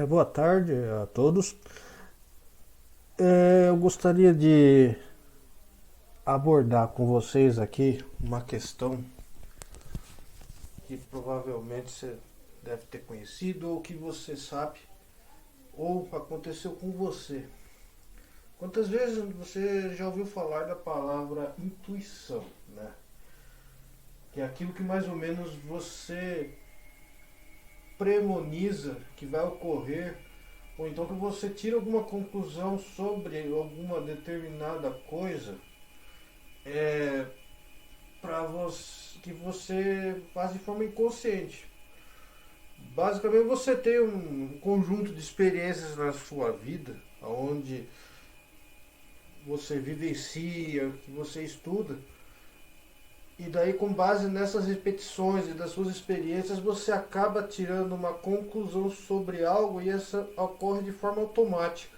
Boa tarde a todos. Eu gostaria de abordar com vocês aqui uma questão que provavelmente você deve ter conhecido ou que você sabe ou aconteceu com você. Quantas vezes você já ouviu falar da palavra intuição, né? Que é aquilo que mais ou menos você premoniza que vai ocorrer, ou então que você tira alguma conclusão sobre alguma determinada coisa, é, para você, que você faz de forma inconsciente. Basicamente você tem um conjunto de experiências na sua vida, onde você vivencia, que você estuda, e daí com base nessas repetições e das suas experiências você acaba tirando uma conclusão sobre algo e essa ocorre de forma automática.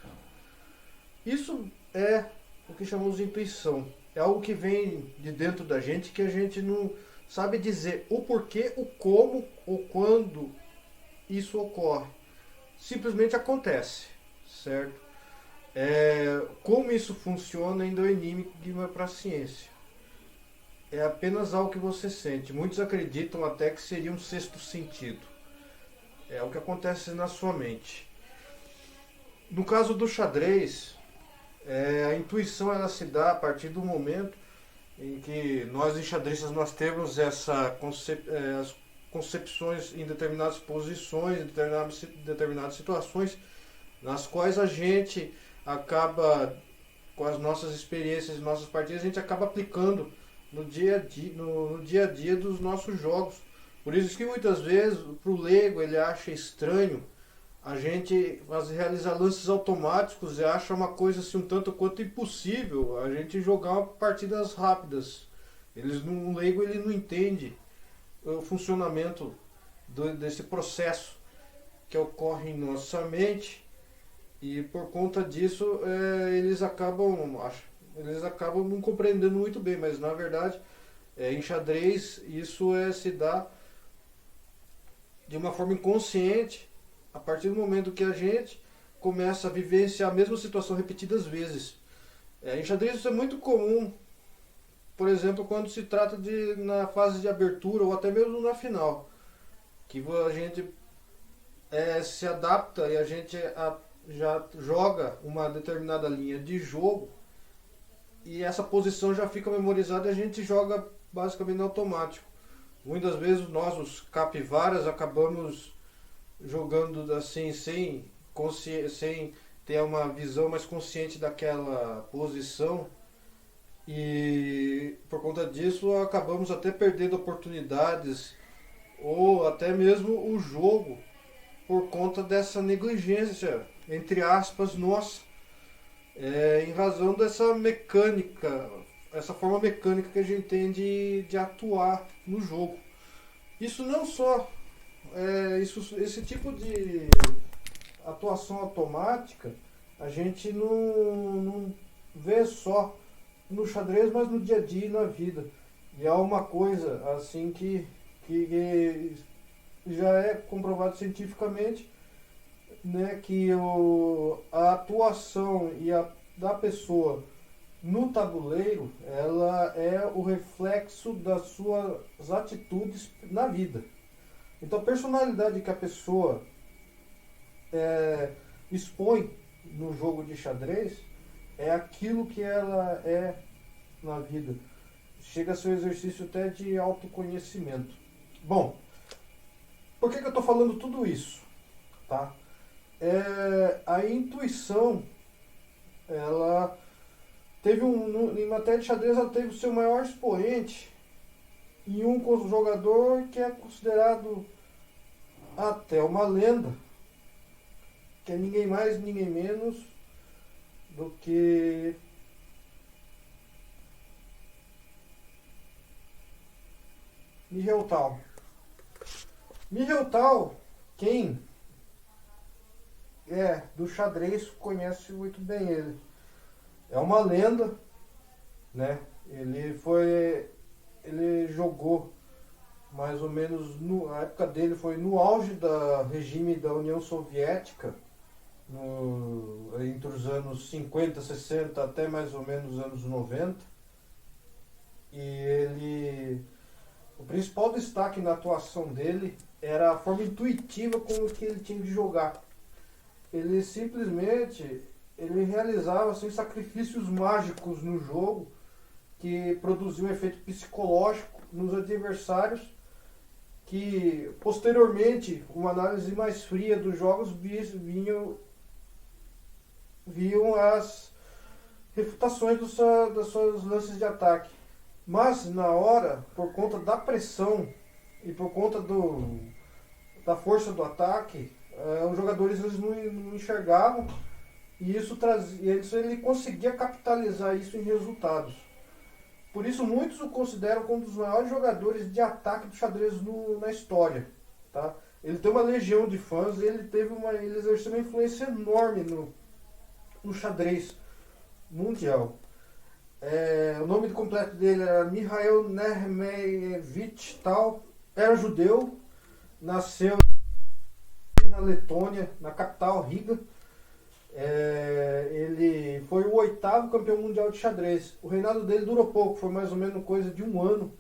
Isso é o que chamamos de intuição. É algo que vem de dentro da gente que a gente não sabe dizer o porquê, o como ou quando isso ocorre. Simplesmente acontece, certo? Como isso funciona ainda é um enigma para a ciência. É apenas algo que você sente. Muitos acreditam até que seria um sexto sentido. É o que acontece na sua mente. No caso do xadrez, a intuição ela se dá a partir do momento em que nós enxadristas nós temos as concepções em determinadas posições, em determinadas situações, nas quais a gente acaba, com as nossas experiências e nossas partidas, a gente acaba aplicando no dia a dia dos nossos jogos. Por isso que muitas vezes, para o leigo, ele acha estranho a gente realizar lances automáticos e acha uma coisa assim um tanto quanto impossível a gente jogar partidas rápidas. O leigo ele não entende o funcionamento desse processo que ocorre em nossa mente e por conta disso eles acabam não compreendendo muito bem, mas na verdade em xadrez isso se dá de uma forma inconsciente a partir do momento que a gente começa a vivenciar a mesma situação repetidas vezes. Em xadrez isso é muito comum, por exemplo, quando se trata de na fase de abertura ou até mesmo na final, que a gente se adapta e a gente já joga uma determinada linha de jogo e essa posição já fica memorizada e a gente joga basicamente no automático. Muitas vezes nós, os capivaras, acabamos jogando assim sem ter uma visão mais consciente daquela posição e por conta disso acabamos até perdendo oportunidades ou até mesmo o jogo por conta dessa negligência, entre aspas, nossa, em razão dessa mecânica, essa forma mecânica que a gente tem de atuar no jogo. Isso não só esse tipo de atuação automática a gente não vê só no xadrez, mas no dia a dia e na vida. E é uma coisa assim que já é comprovado cientificamente, né, que a atuação da pessoa no tabuleiro ela é o reflexo das suas atitudes na vida. Então a personalidade que a pessoa expõe no jogo de xadrez é aquilo que ela é na vida. Chega a ser um exercício até de autoconhecimento. Bom, por que eu estou falando tudo isso? Tá? A intuição, ela teve em matéria de xadrez, ela teve o seu maior expoente em um jogador que é considerado até uma lenda, que é ninguém mais, ninguém menos do que Michel Tal. Michel Tal, quem é do xadrez conhece muito bem ele. É uma lenda, né? Ele jogou mais ou menos a época dele foi no auge do regime da União Soviética, entre os anos 50, 60 até mais ou menos os anos 90. E o principal destaque na atuação dele era a forma intuitiva com que ele tinha de jogar. Ele simplesmente realizava assim, sacrifícios mágicos no jogo que produziam um efeito psicológico nos adversários, que posteriormente, uma análise mais fria dos jogos, viam as refutações das suas lances de ataque. Mas na hora, por conta da pressão e por conta da força do ataque, os jogadores eles não enxergavam, e ele conseguia capitalizar isso em resultados. Por isso muitos o consideram como um dos maiores jogadores de ataque do xadrez na história. Tá? Ele tem uma legião de fãs, ele exerceu uma influência enorme no xadrez mundial. O nome completo dele era Mikhail Nehmeyevich Tal, era judeu, nasceu na Letônia, na capital Riga. Ele foi o 8º campeão mundial de xadrez. O reinado dele durou pouco, foi mais ou menos coisa de um ano,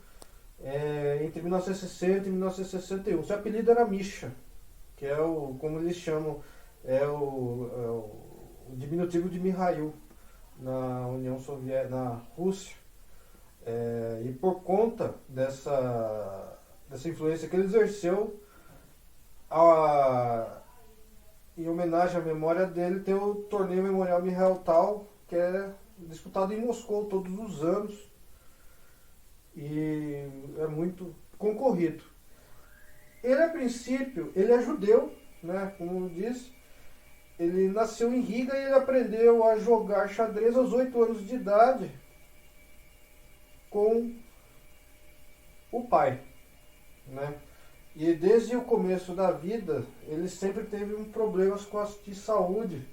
entre 1960 e 1961. Seu apelido era Misha, que é como eles chamam, o diminutivo de Mihail na União Soviética, na Rússia. E por conta dessa influência que ele exerceu, em homenagem à memória dele, tem o torneio memorial Mikhail Tal, que é disputado em Moscou todos os anos e é muito concorrido. Ele, a princípio, ele é judeu, né, como eu disse. Ele nasceu em Riga e ele aprendeu a jogar xadrez aos 8 anos de idade com o pai, né? E desde o começo da vida, ele sempre teve problemas de saúde.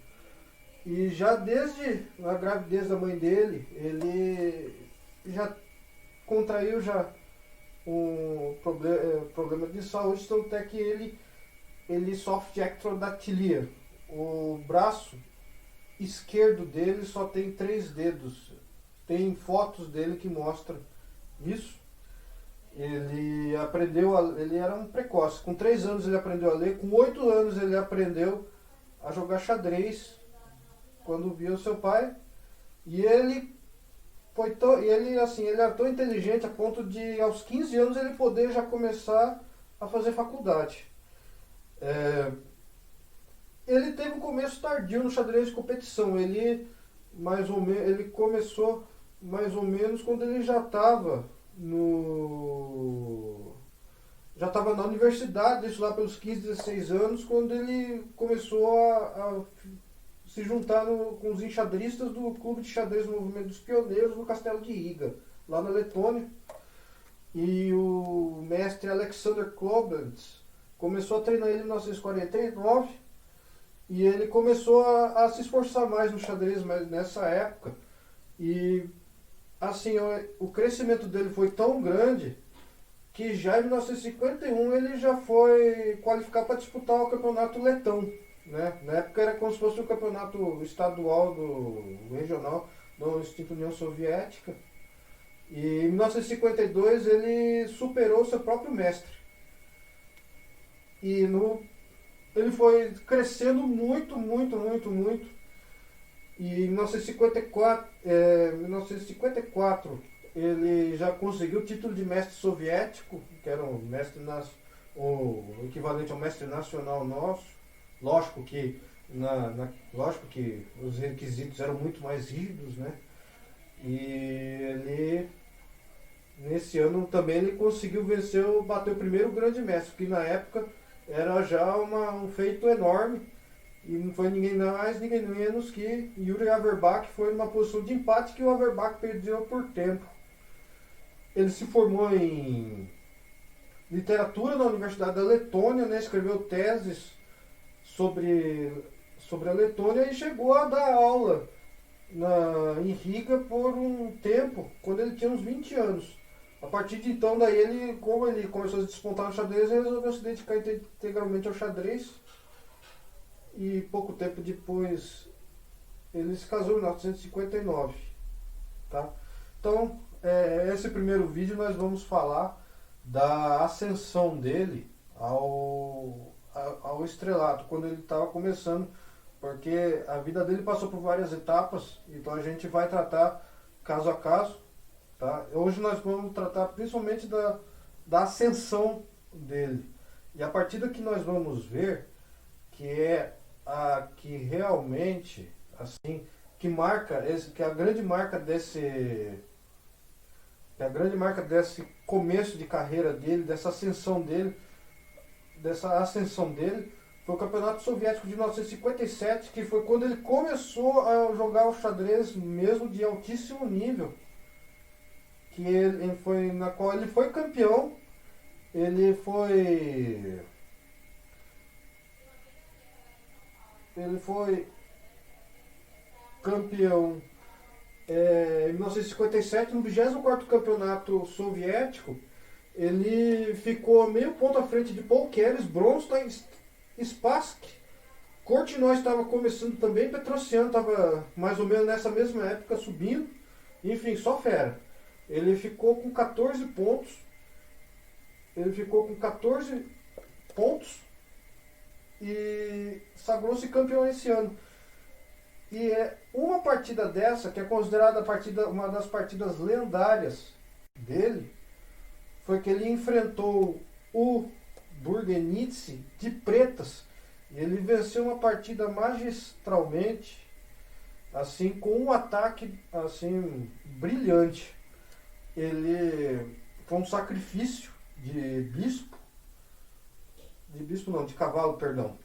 E já desde a gravidez da mãe dele, ele já contraiu um problema de saúde, tanto até que ele sofre de ectrodactilia. O braço esquerdo dele só tem 3 dedos. Tem fotos dele que mostram isso. Ele era um precoce. Com 3 anos ele aprendeu a ler, com 8 anos ele aprendeu a jogar xadrez quando viu seu pai. E ele era tão inteligente a ponto de, aos 15 anos, ele poder já começar a fazer faculdade. Ele teve um começo tardio no xadrez de competição. Ele começou mais ou menos quando ele já estava na universidade, isso lá pelos 15, 16 anos, quando ele começou a se juntar com os enxadristas do Clube de Xadrez do Movimento dos Pioneiros no Castelo de Riga, lá na Letônia. E o mestre Alexander Koblenz começou a treinar ele em 1949 e ele começou a se esforçar mais no xadrez nessa época. E assim, o crescimento dele foi tão grande que já em 1951 ele já foi qualificado para disputar o campeonato letão, né? Na época era como se fosse um campeonato estadual regional da extinta União Soviética. E em 1952 ele superou seu próprio mestre. E ele foi crescendo muito, muito, muito, muito. E em 1954 ele já conseguiu o título de mestre soviético, que era o equivalente ao mestre nacional nosso. Lógico que os requisitos eram muito mais rígidos, né? E nesse ano também ele conseguiu bater o primeiro grande mestre, que na época era já um feito enorme. E não foi ninguém mais, ninguém menos que Yuri Averbakh. Foi numa posição de empate que o Averbakh perdeu por tempo. Ele se formou em literatura na Universidade da Letônia, né? Escreveu teses sobre a Letônia e chegou a dar aula em Riga por um tempo, quando ele tinha uns 20 anos. A partir de então, daí ele, como ele começou a despontar no xadrez, ele resolveu se dedicar integralmente ao xadrez. E pouco tempo depois ele se casou em 1959, tá? Então, esse primeiro vídeo nós vamos falar da ascensão dele ao estrelato, quando ele estava começando, porque a vida dele passou por várias etapas, então a gente vai tratar caso a caso, tá? Hoje nós vamos tratar principalmente da ascensão dele. E a partida que nós vamos ver, que é a que realmente, assim, que é a grande marca desse começo de carreira dele, dessa ascensão dele, foi o Campeonato Soviético de 1957, que foi quando ele começou a jogar o xadrez mesmo de altíssimo nível, na qual ele foi campeão. Ele foi campeão em 1957, no 24º Campeonato Soviético. Ele ficou a meio ponto à frente de Paul Keres, Bronstein, Spassky. Korchnoi estava começando também, Petrosian estava mais ou menos nessa mesma época subindo. Enfim, só fera. Ele ficou com 14 pontos. E sagrou-se campeão esse ano. E uma partida dessa, que é considerada uma das partidas lendárias dele, foi que ele enfrentou o Burgenitze de pretas. E ele venceu uma partida magistralmente, assim, com um ataque assim brilhante. Ele foi um sacrifício de cavalo, perdão.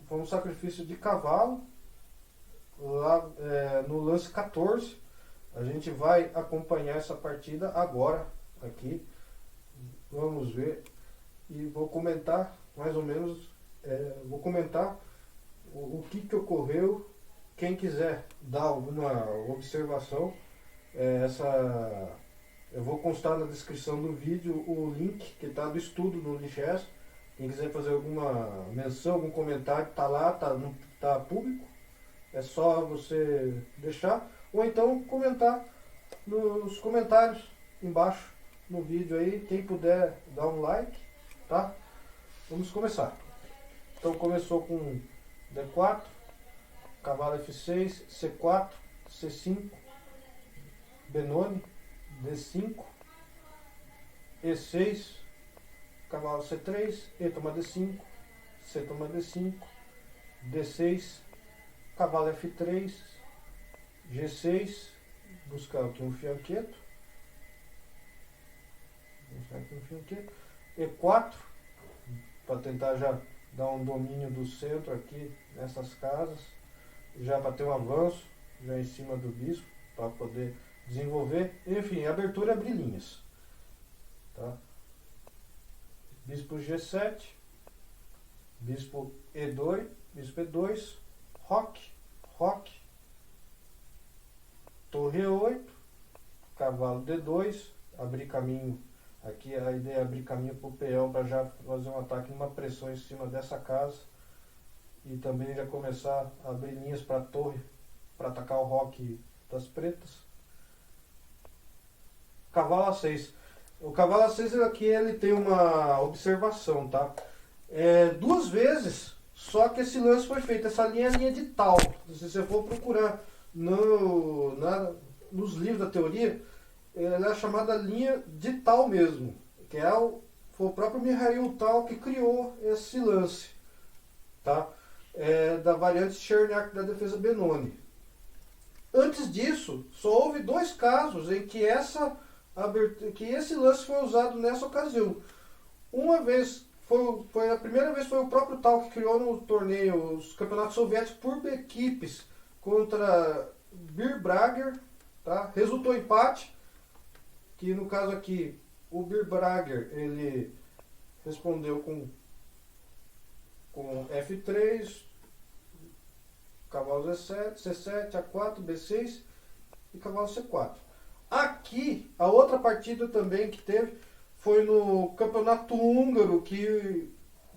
Foi um sacrifício de cavalo lá no lance 14. A gente vai acompanhar essa partida agora aqui. Vamos ver. E vou comentar mais ou menos. Vou comentar o que ocorreu. Quem quiser dar alguma observação, eu vou constar na descrição do vídeo o link que está do estudo no Lichess. Quem quiser fazer alguma menção, algum comentário, está lá, tá público. É só você deixar. Ou então comentar nos comentários embaixo no vídeo aí. Quem puder dar um like, tá? Vamos começar. Então começou com D4, cavalo F6, C4, C5, Benoni, D5, E6, cavalo C3, E toma D5, C toma D5, D6, cavalo F3, G6, buscar aqui um fianqueto, E4, para tentar já dar um domínio do centro aqui nessas casas, já para ter um avanço já em cima do bispo, para poder desenvolver. Enfim, abertura abre linhas, tá? Bispo G7, bispo E2, bispo E2, roque, torre E8, cavalo D2, abrir caminho. Aqui a ideia é abrir caminho para o peão para já fazer um ataque, uma pressão em cima dessa casa. E também já começar a abrir linhas para a torre, para atacar o roque das pretas. Cavalo A6. O cavalo A6 aqui ele tem uma observação, tá? Duas vezes, só que esse lance foi feito. Essa linha é a linha de Tal. Se você for procurar nos livros da teoria, ela é chamada linha de Tal mesmo, que foi o próprio Mikhail Tal que criou esse lance, tá? Da variante Chernak da defesa Benoni. Antes disso, só houve dois casos em que esse lance foi usado nessa ocasião. Uma vez a primeira vez foi o próprio Tal que criou no torneio os campeonatos soviéticos por equipes contra Birbrager, tá? Resultou empate, que no caso aqui o Birbrager ele respondeu com F3, cavalo C7, A4, B6 e cavalo C4. Aqui, a outra partida também que teve foi no Campeonato Húngaro, que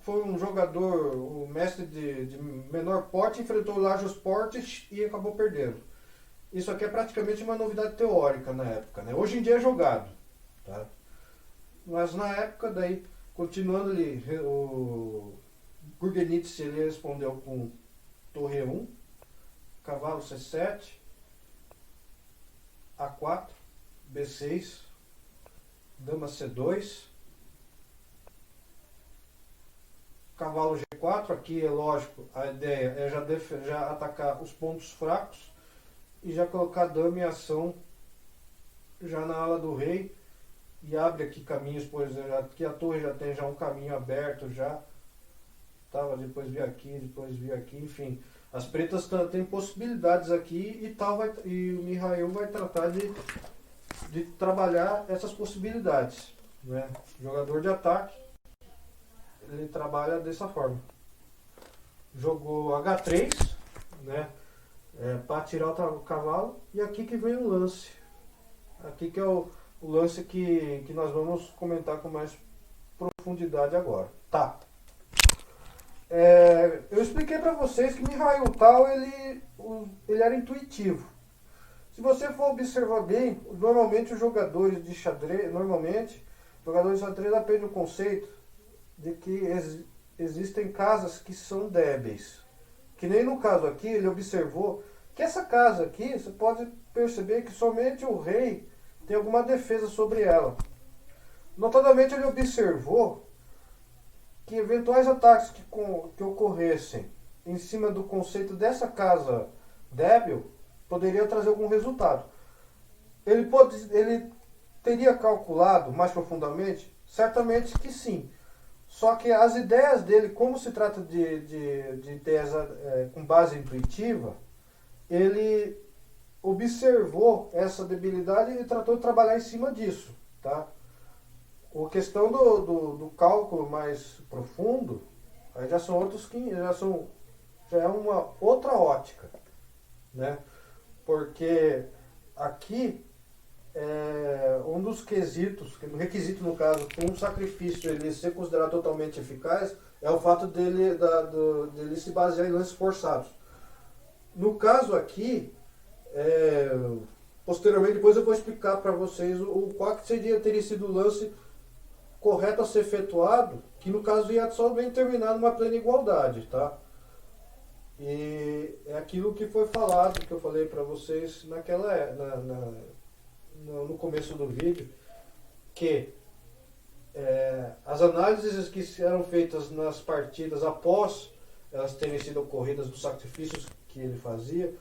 foi um jogador, o mestre de menor porte, enfrentou o Lajos Portes e acabou perdendo. Isso aqui é praticamente uma novidade teórica na época, né? Hoje em dia é jogado, tá? Mas na época, daí, continuando ali, o Gurgenitz ele respondeu com torre 1, cavalo C7, A4, B6, dama C2, cavalo G4. Aqui é lógico, a ideia é já atacar os pontos fracos e já colocar a dama em ação já na ala do rei, e abre aqui caminhos, pois aqui a torre já tem um caminho aberto já, tava, depois vi aqui, enfim, as pretas têm possibilidades aqui e o Mihail vai tratar de trabalhar essas possibilidades, né? Jogador de ataque, ele trabalha dessa forma. Jogou H3, né? Para tirar o cavalo, e aqui que vem o lance. Aqui que é o lance que nós vamos comentar com mais profundidade agora. Tá. Eu expliquei para vocês que Mihail Tal ele era intuitivo. Se você for observar bem, normalmente os jogadores de xadrez, aprendem o conceito de que existem casas que são débeis. Que nem no caso aqui, ele observou que essa casa aqui, você pode perceber que somente o rei tem alguma defesa sobre ela. Notadamente, ele observou que eventuais ataques que ocorressem em cima do conceito dessa casa débil poderia trazer algum resultado. Ele teria calculado mais profundamente? Certamente que sim. Só que as ideias dele, como se trata de ideias com base intuitiva, ele observou essa debilidade e tratou de trabalhar em cima disso, tá? A questão do cálculo mais profundo, aí já são outros 500, já é uma outra ótica, né? Porque aqui um dos quesitos, um requisito no caso, para um sacrifício ele ser considerado totalmente eficaz, é o fato dele se basear em lances forçados. No caso aqui, posteriormente, depois eu vou explicar para vocês qual que teria sido o lance correto a ser efetuado, que no caso ia somente terminar numa plena igualdade, tá? E é aquilo que foi falado, que eu falei para vocês no começo do vídeo, que as análises que eram feitas nas partidas após elas terem sido ocorridas, dos sacrifícios que ele fazia,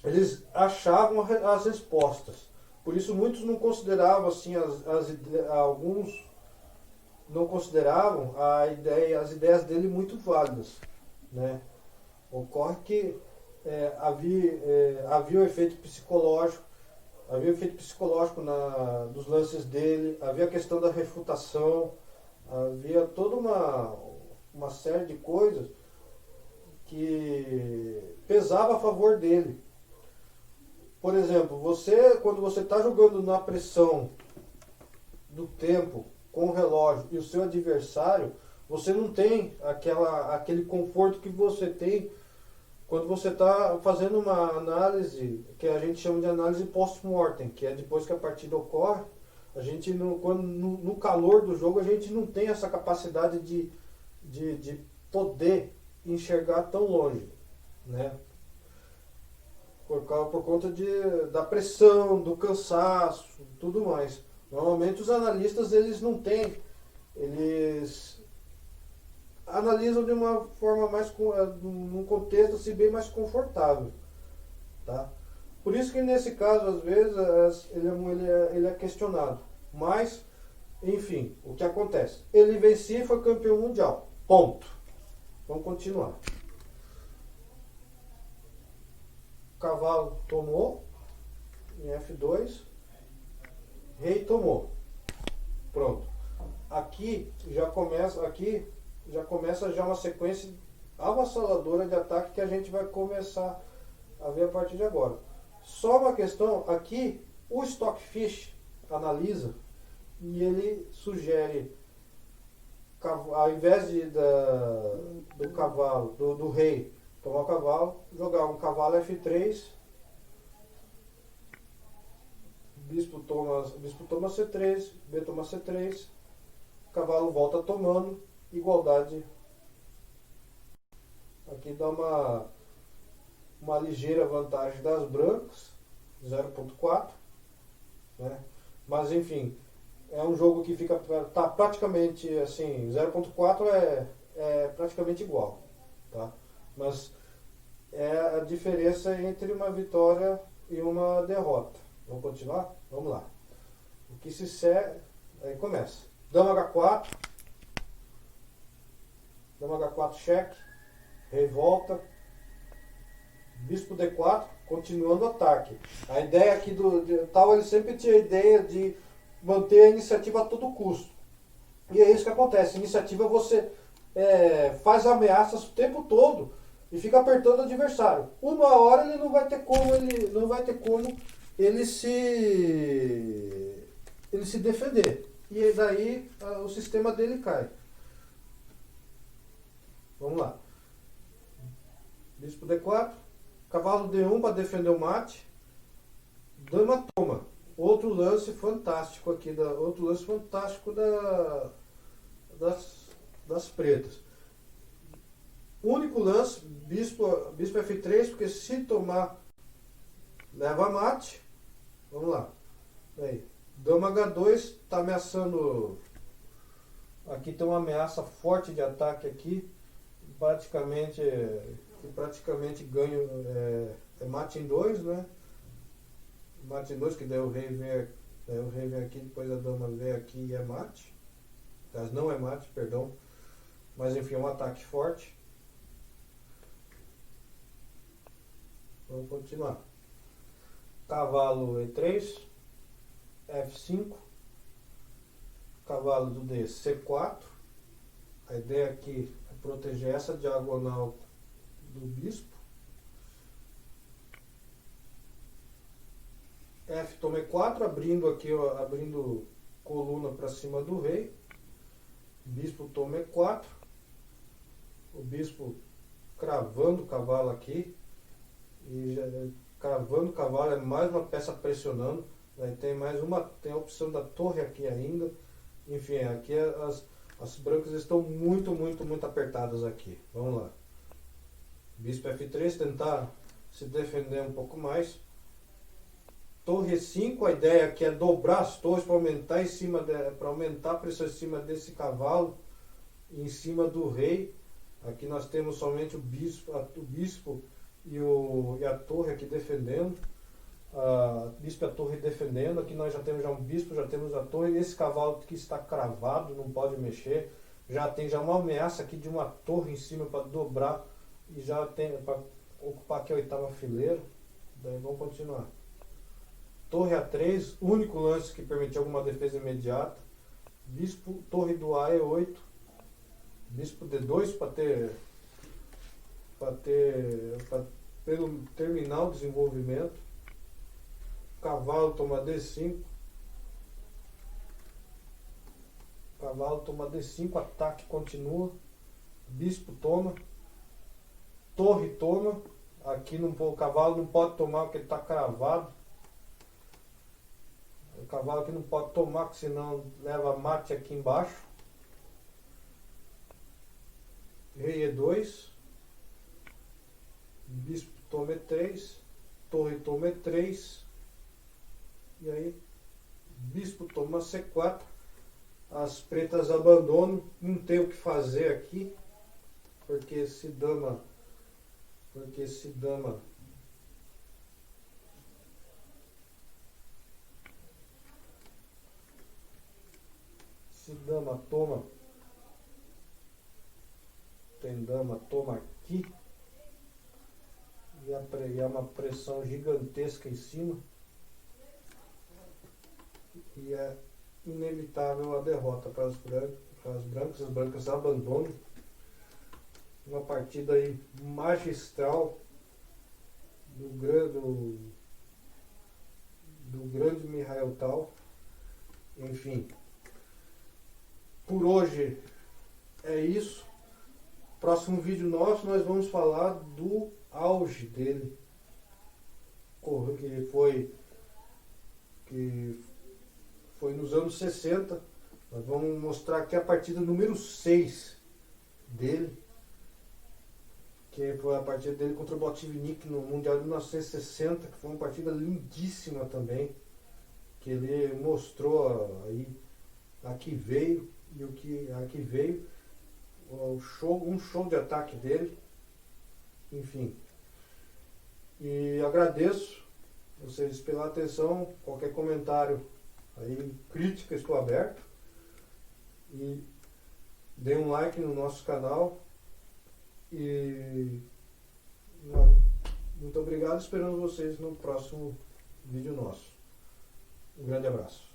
eles achavam as respostas. Por isso muitos não consideravam assim, alguns não consideravam as ideias dele muito válidas, né? Ocorre que havia o efeito psicológico, dos lances dele, havia a questão da refutação, havia toda uma série de coisas que pesava a favor dele. Por exemplo, quando você está jogando na pressão do tempo com o relógio e o seu adversário, você não tem aquele conforto que você tem quando você está fazendo uma análise que a gente chama de análise post-mortem, que é depois que a partida ocorre. A gente no calor do jogo a gente não tem essa capacidade de poder enxergar tão longe, né? Por conta da pressão, do cansaço, tudo mais. Normalmente os analistas eles não têm, eles analisam de uma forma num contexto assim, bem mais confortável, tá? Por isso que nesse caso às vezes ele é questionado. Mas, enfim, o que acontece? Ele vencia e foi campeão mundial. Ponto. Vamos continuar. Cavalo tomou em F2, rei tomou. Pronto. Aqui já começa uma sequência avassaladora de ataque que a gente vai começar a ver a partir de agora. Só uma questão, aqui O Stockfish analisa e ele sugere, ao invés do cavalo, do rei tomar o cavalo, jogar um cavalo F3, bispo toma C3, B toma C3, cavalo volta tomando, igualdade. Aqui dá uma ligeira vantagem das brancas, 0.4, né? Mas enfim, é um jogo que tá praticamente assim, 0.4 é praticamente igual, tá? Mas é a diferença entre uma vitória e uma derrota. Vamos continuar? Vamos lá. O que se segue, aí começa. Dama H4, Dama H4 cheque, rei volta, bispo D4, continuando o ataque. A ideia aqui do tal, ele sempre tinha a ideia de manter a iniciativa a todo custo. E é isso que acontece. Iniciativa você faz ameaças o tempo todo e fica apertando o adversário. Uma hora ele não vai ter como ele se defender. E daí o sistema dele cai. Vamos lá. Bispo D4, cavalo D1 para defender o mate. Dama toma. Outro lance fantástico aqui, das pretas. Único lance, bispo F3, porque se tomar, leva mate. Vamos lá. Aí, Dama H2, está ameaçando. Aqui tem uma ameaça forte de ataque aqui. Praticamente ganho é mate em 2, né? Mate em 2, que daí o rei vem aqui, depois a dama vem aqui e é mate. Mas não é mate, perdão. Mas enfim, é um ataque forte. Vamos continuar. Cavalo E3, F5, cavalo do D C4. A ideia aqui é proteger essa diagonal do bispo. F toma E4, abrindo aqui, ó, abrindo coluna para cima do rei. Bispo toma E4. O bispo cravando o cavalo aqui. E cravando o cavalo é mais uma peça pressionando. Aí tem a opção da torre aqui ainda. Enfim, aqui as brancas estão muito apertadas aqui. Vamos lá. Bispo F3, tentar se defender um pouco mais. Torre 5, a ideia aqui é dobrar as torres para aumentar a pressão em cima desse cavalo e em cima do rei. Aqui nós temos somente o bispo e a torre aqui defendendo. Bispo e a torre defendendo. Aqui nós já temos um bispo, já temos a torre. Esse cavalo que está cravado, não pode mexer. Já tem uma ameaça aqui de uma torre em cima para dobrar e já tem para ocupar aqui a 8ª fileira. Daí vamos continuar. Torre A3, único lance que permitiu alguma defesa imediata. Bispo, torre do A E8. Bispo D2 para terminar o desenvolvimento. Cavalo toma D5. Cavalo toma D5, ataque continua. Bispo toma. Torre toma. Aqui o cavalo não pode tomar porque ele está cravado. O cavalo aqui não pode tomar, porque senão leva mate aqui embaixo. Rei E2. Bispo toma E3. Torre toma E3. E aí, bispo toma C4. As pretas abandonam. Não tem o que fazer aqui. Porque esse dama toma, tem dama toma aqui, e é uma pressão gigantesca em cima, e é inevitável a derrota para as brancas. As brancas abandonam. Uma partida aí do grande Mihail Tal. Enfim, por hoje é isso. Próximo vídeo nosso nós vamos falar do auge dele, que foi nos anos 60. Nós vamos mostrar aqui a partida número 6 dele, que foi a partida dele contra o Botvinnik no Mundial de 1960, que foi uma partida lindíssima também, que ele mostrou aí a que veio e aqui veio, um show de ataque dele. Enfim, e agradeço vocês pela atenção. Qualquer comentário aí, crítica, estou aberto. E dê um like no nosso canal. E muito obrigado, esperando vocês no próximo vídeo nosso. Um grande abraço.